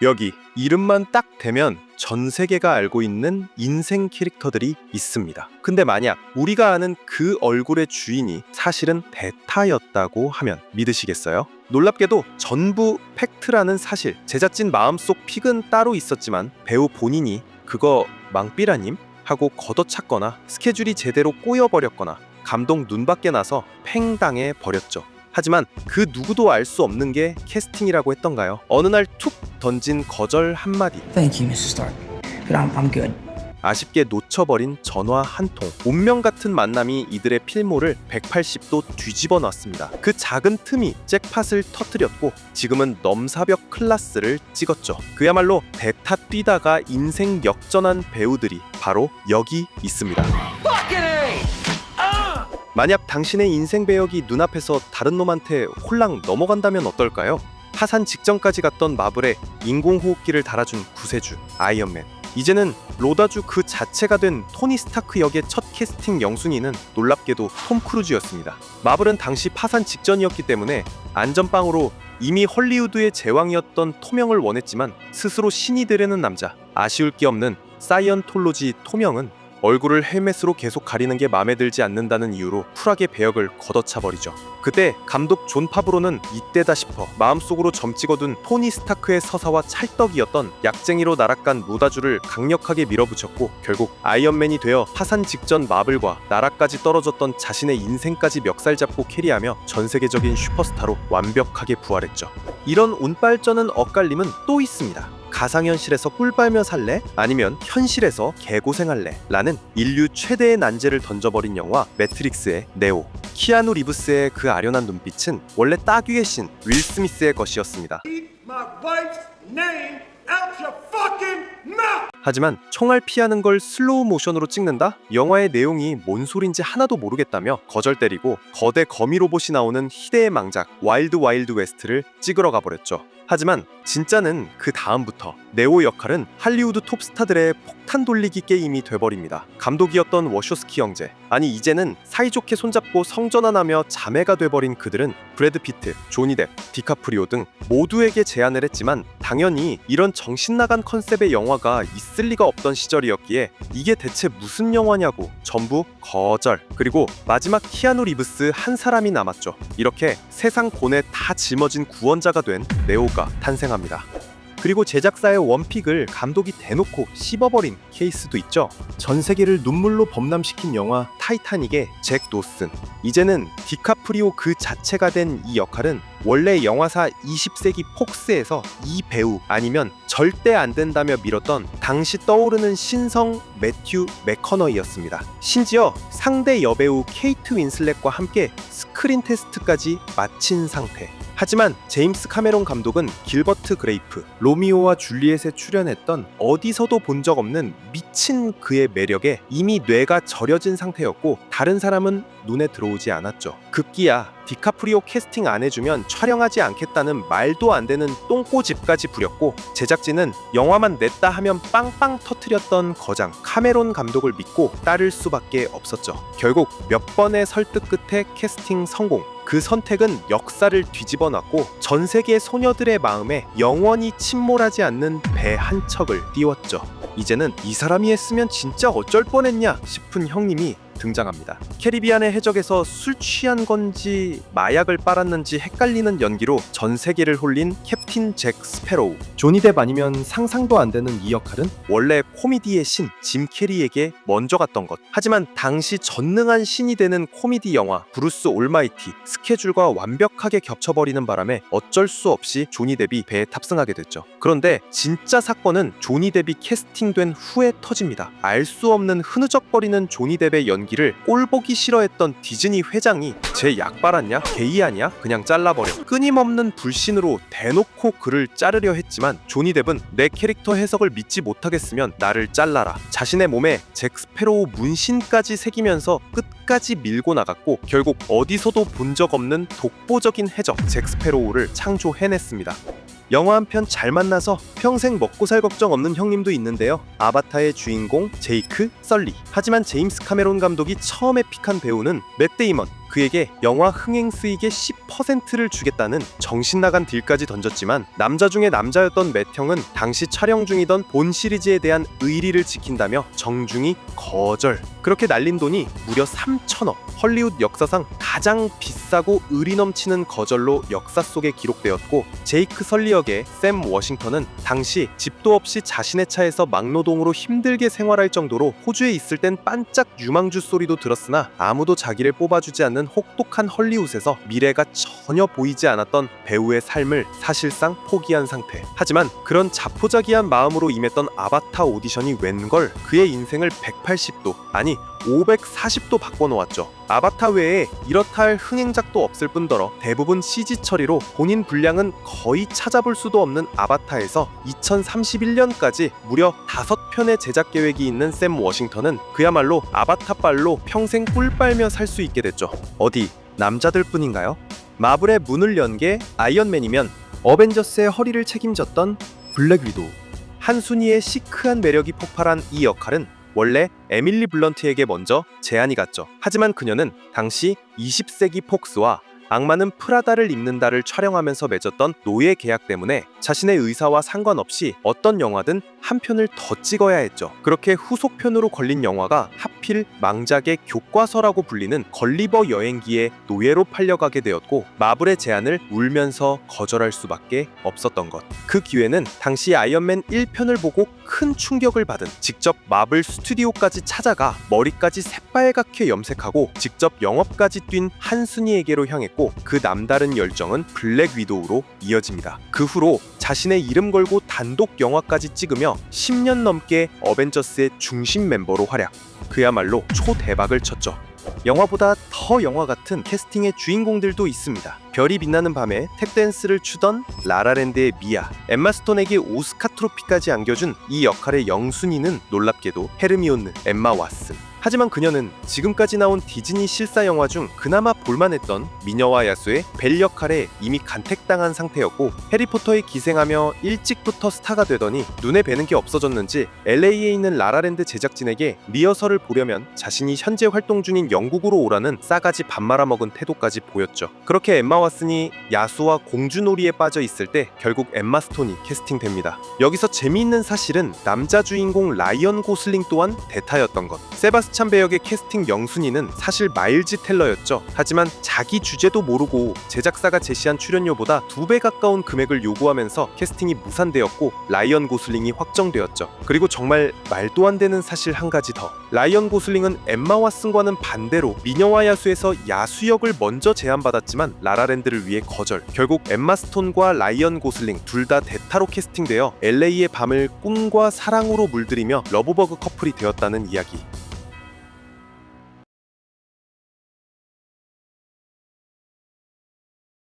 여기 이름만 딱 대면 전 세계가 알고 있는 인생 캐릭터들이 있습니다. 근데 만약 우리가 아는 그 얼굴의 주인이 사실은 베타였다고 하면 믿으시겠어요? 놀랍게도 전부 팩트라는 사실, 제작진 마음속 픽은 따로 있었지만 배우 본인이 그거 망삐라님? 하고 걷어찼거나 스케줄이 제대로 꼬여버렸거나 감독 눈밖에 나서 팽당해 버렸죠. 하지만 그 누구도 알 수 없는 게 캐스팅이라고 했던가요? 어느 날 툭 던진 거절 한마디. Thank you, Mr. Stark. But I'm good. 아쉽게 놓쳐버린 전화 한 통. 운명 같은 만남이 이들의 필모를 180도 뒤집어 놨습니다. 그 작은 틈이 잭팟을 터뜨렸고 지금은 넘사벽 클래스를 찍었죠. 그야말로 대타 뛰다가 인생 역전한 배우들이 바로 여기 있습니다. 만약 당신의 인생 배역이 눈앞에서 다른 놈한테 홀랑 넘어간다면 어떨까요? 파산 직전까지 갔던 마블에 인공호흡기를 달아준 구세주 아이언맨. 이제는 로다주 그 자체가 된 토니 스타크 역의 첫 캐스팅 영순위는 놀랍게도 톰 크루즈였습니다. 마블은 당시 파산 직전이었기 때문에 안전빵으로 이미 헐리우드의 제왕이었던 톰형을 원했지만 스스로 신이 되려는 남자, 아쉬울 게 없는 사이언톨로지 톰형은 얼굴을 헬멧으로 계속 가리는 게 마음에 들지 않는다는 이유로 쿨하게 배역을 걷어차버리죠. 그때 감독 존 파브로는 이때다 싶어 마음속으로 점 찍어둔 토니 스타크의 서사와 찰떡이었던 약쟁이로 날아간 로다주를 강력하게 밀어붙였고 결국 아이언맨이 되어 파산 직전 마블과 나라까지 떨어졌던 자신의 인생까지 멱살 잡고 캐리하며 전세계적인 슈퍼스타로 완벽하게 부활했죠. 이런 운빨쩌는 엇갈림은 또 있습니다. 가상현실에서 꿀 빨며 살래? 아니면 현실에서 개고생할래? 라는 인류 최대의 난제를 던져버린 영화 매트릭스의 네오. 키아누 리브스의 그 아련한 눈빛은 원래 따귀의 신 윌 스미스의 것이었습니다. 하지만 총알 피하는 걸 슬로우 모션으로 찍는다? 영화의 내용이 뭔 소린지 하나도 모르겠다며 거절 때리고 거대 거미 로봇이 나오는 희대의 망작 와일드 와일드 웨스트를 찍으러 가버렸죠. 하지만 진짜는 그 다음부터 네오 역할은 할리우드 톱스타들의 폭탄 돌리기 게임이 돼버립니다. 감독이었던 워쇼스키 형제, 아니 이제는 사이좋게 손잡고 성전환하며 자매가 돼버린 그들은 브래드 피트, 조니 뎁, 디카프리오 등 모두에게 제안을 했지만 당연히 이런 정신나간 컨셉의 영화가 있을 리가 없던 시절이었기에 이게 대체 무슨 영화냐고 전부 거절. 그리고 마지막 키아누 리브스 한 사람이 남았죠. 이렇게 세상 고뇌 다 짊어진 구원자가 된 네오가 탄생합니다. 그리고 제작사의 원픽을 감독이 대놓고 씹어버린 케이스도 있죠. 전 세계를 눈물로 범람시킨 영화 타이타닉의 잭 노슨. 이제는 디카프리오 그 자체가 된 이 역할은 원래 영화사 20세기 폭스에서 이 배우 아니면 절대 안 된다며 밀었던 당시 떠오르는 신성 매튜 맥커너이였습니다. 심지어 상대 여배우 케이트 윈슬렛과 함께 스크린 테스트까지 마친 상태. 하지만 제임스 카메론 감독은 길버트 그레이프, 로미오와 줄리엣에 출연했던 어디서도 본 적 없는 미친 그의 매력에 이미 뇌가 절여진 상태였고 다른 사람은 눈에 들어오지 않았죠. 급기야 디카프리오 캐스팅 안 해주면 촬영하지 않겠다는 말도 안 되는 똥꼬집까지 부렸고 제작진은 영화만 냈다 하면 빵빵 터트렸던 거장 카메론 감독을 믿고 따를 수밖에 없었죠. 결국 몇 번의 설득 끝에 캐스팅 성공. 그 선택은 역사를 뒤집어 놨고 전 세계 소녀들의 마음에 영원히 침몰하지 않는 배 한 척을 띄웠죠. 이제는 이 사람이 했으면 진짜 어쩔 뻔했냐 싶은 형님이 등장합니다. 캐리비안의 해적에서 술 취한 건지 마약을 빨았는지 헷갈리는 연기로 전 세계를 홀린 캡틴 잭 스패로우. 조니 뎁 아니면 상상도 안 되는 이 역할은 원래 코미디의 신 짐 캐리에게 먼저 갔던 것. 하지만 당시 전능한 신이 되는 코미디 영화 브루스 올마이티 스케줄과 완벽하게 겹쳐버리는 바람에 어쩔 수 없이 조니 뎁이 배에 탑승하게 됐죠. 그런데 진짜 사건은 조니 뎁이 캐스팅된 후에 터집니다. 알 수 없는 흐느적거리는 조니 뎁의 연기를 꼴보기 싫어했던 디즈니 회장이 쟤 약 빨았냐? 게이 아니야? 그냥 잘라버려. 끊임없는 불신으로 대놓고 그를 자르려 했지만 조니 뎁은 내 캐릭터 해석을 믿지 못하겠으면 나를 잘라라. 자신의 몸에 잭 스패로우 문신까지 새기면서 끝까지 밀고 나갔고 결국 어디서도 본 적 없는 독보적인 해적 잭 스패로우를 창조해냈습니다. 영화 한 편 잘 만나서 평생 먹고 살 걱정 없는 형님도 있는데요. 아바타의 주인공 제이크 설리. 하지만 제임스 카메론 감독이 처음에 픽한 배우는 맷 데이먼. 그에게 영화 흥행 수익의 10%를 주겠다는 정신나간 딜까지 던졌지만 남자 중에 남자였던 맷형은 당시 촬영 중이던 본 시리즈에 대한 의리를 지킨다며 정중히 거절. 그렇게 날린 돈이 무려 3천억. 헐리우드 역사상 가장 비싸고 의리 넘치는 거절로 역사 속에 기록되었고, 제이크 설리 역의 샘 워싱턴은 당시 집도 없이 자신의 차에서 막노동으로 힘들게 생활할 정도로 호주에 있을 땐 반짝 유망주 소리도 들었으나 아무도 자기를 뽑아주지 않는 혹독한 헐리우드에서 미래가 전혀 보이지 않았던 배우의 삶을 사실상 포기한 상태. 하지만 그런 자포자기한 마음으로 임했던 아바타 오디션이 웬걸 그의 인생을 180도, 아니 540도 바꿔놓았죠. 아바타 외에 이렇다 할 흥행작도 없을 뿐더러 대부분 CG 처리로 본인 분량은 거의 찾아볼 수도 없는 아바타에서 2031년까지 무려 5편의 제작 계획이 있는 샘 워싱턴은 그야말로 아바타빨로 평생 꿀 빨며 살 수 있게 됐죠. 어디 남자들 뿐인가요? 마블의 문을 연 게 아이언맨이면 어벤져스의 허리를 책임졌던 블랙 위도우. 한순이의 시크한 매력이 폭발한 이 역할은 원래 에밀리 블런트에게 먼저 제안이 갔죠. 하지만 그녀는 당시 20세기 폭스와 악마는 프라다를 입는다를 촬영하면서 맺었던 노예 계약 때문에 자신의 의사와 상관없이 어떤 영화든 한 편을 더 찍어야 했죠. 그렇게 후속편으로 걸린 영화가 하필 망작의 교과서라고 불리는 걸리버 여행기의 노예로 팔려가게 되었고, 마블의 제안을 울면서 거절할 수밖에 없었던 것. 그 기회는 당시 아이언맨 1편을 보고 큰 충격을 받은, 직접 마블 스튜디오까지 찾아가 머리까지 새빨갛게 염색하고 직접 영업까지 뛴 한순이에게로 향했고, 그 남다른 열정은 블랙 위도우로 이어집니다. 그 후로 자신의 이름 걸고 단독 영화까지 찍으며 10년 넘게 어벤져스의 중심 멤버로 활약. 그야말로 초대박을 쳤죠. 영화보다 더 영화 같은 캐스팅의 주인공들도 있습니다. 별이 빛나는 밤에 탭댄스를 추던 라라랜드의 미아, 엠마 스톤에게 오스카 트로피까지 안겨준 이 역할의 영순이는 놀랍게도 헤르미온느 엠마 왓슨. 하지만 그녀는 지금까지 나온 디즈니 실사 영화 중 그나마 볼만했던 미녀와 야수의 벨 역할에 이미 간택당한 상태였고, 해리포터에 기생하며 일찍부터 스타가 되더니 눈에 뵈는 게 없어졌는지 LA에 있는 라라랜드 제작진에게 리허설을 보려면 자신이 현재 활동 중인 영국으로 오라는 싸가지 밥 말아먹은 태도까지 보였죠. 그렇게 엠마 왓슨이 야수와 공주놀이에 빠져 있을 때 결국 엠마 스톤이 캐스팅됩니다. 여기서 재미있는 사실은 남자 주인공 라이언 고슬링 또한 대타였던 것. 세바스찬 배역의 캐스팅 영순이는 사실 마일즈 텔러였죠. 하지만 자기 주제도 모르고 제작사가 제시한 출연료보다 2배 가까운 금액을 요구하면서 캐스팅이 무산되었고 라이언 고슬링이 확정되었죠. 그리고 정말 말도 안 되는 사실 한 가지 더. 라이언 고슬링은 엠마 왓슨과는 반대로 미녀와 야수에서 야수 역을 먼저 제안받았지만 라라랜드를 위해 거절. 결국 엠마 스톤과 라이언 고슬링 둘 다 대타로 캐스팅되어 LA의 밤을 꿈과 사랑으로 물들이며 러브버그 커플이 되었다는 이야기.